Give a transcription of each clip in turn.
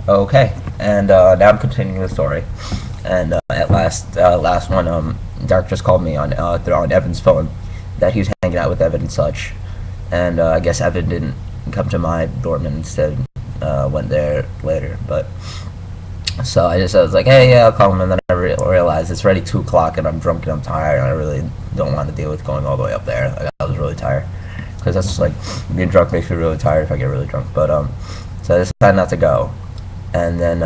Okay, and now I'm continuing the story. And at last one, Dark just called me on Evan's phone that he was hanging out with Evan and such. And I guess Evan didn't come to my dorm and instead went there later. But so I was like, hey, yeah, I'll call him. And then I realized it's already 2 o'clock and I'm drunk and I'm tired and I really don't want to deal with going all the way up there. Like, I was really tired because that's just like being drunk makes me really tired if I get really drunk. But so I decided not to go. And then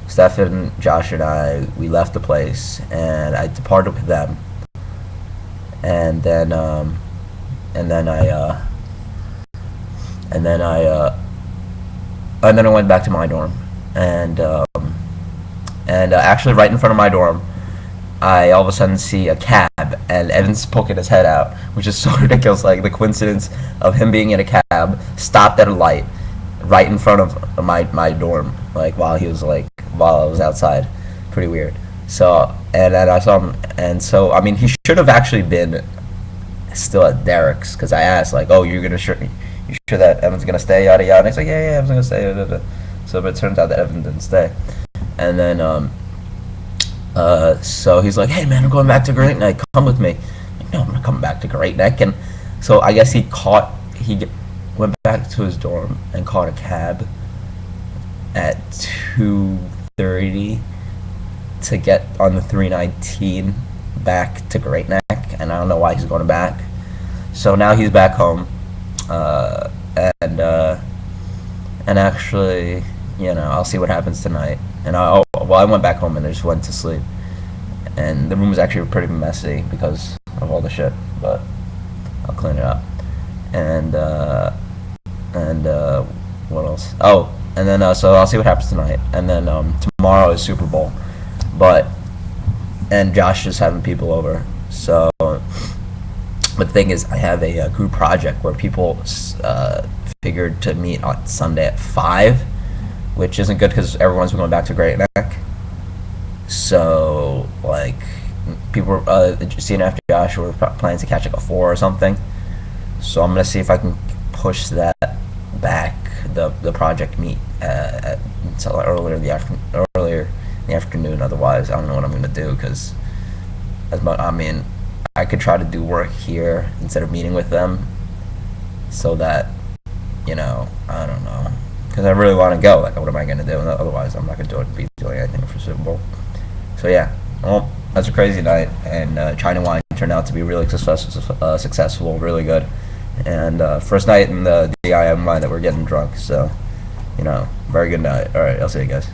Stefan, Josh, and we left the place, and I departed with them. And then and then I went back to my dorm, and actually right in front of my dorm, I all of a sudden see a cab, and Evan's poking his head out, which is so ridiculous. Like the coincidence of him being in a cab, stopped at a light, right in front of my dorm, like while I was outside, pretty weird. So and then I saw him, and so I mean he should have actually been still at Derek's because I asked like, oh, you sure that Evan's gonna stay, yada yada. And he's like, yeah, Evan's gonna stay. Blah, blah, blah. So but it turns out that Evan didn't stay, and then so he's like, hey man, I'm going back to Great Neck, come with me. I'm like, no, I'm not coming back to Great Neck. And so I guess he went back to his dorm and caught a cab at 2:30 to get on the 319 back to Great Neck, and I don't know why he's going back. So now he's back home, and actually, I'll see what happens tonight. And I went back home and I just went to sleep. And the room was actually pretty messy because of all the shit, but I'll clean it up. And what else? Oh, and then so I'll see what happens tonight. And then tomorrow is Super Bowl, and Josh is having people over. So, but the thing is, I have a group project where people figured to meet on Sunday at 5. Which isn't good because everyone's going back to Great Neck. So, like, people seeing after Josh were planning to catch like a 4 or something. So I'm gonna see if I can push that back, the project meet until earlier in the afternoon. Otherwise, I don't know what I'm gonna do because, I mean, I could try to do work here instead of meeting with them, so that I don't know. Because I really want to go. Like, what am I going to do? Otherwise, I'm not going to be doing anything for Super Bowl. So, yeah. Well, that's a crazy night. And China Wine turned out to be really successful, really good. And first night in the DIM line that we're getting drunk. So, very good night. All right, I'll see you guys.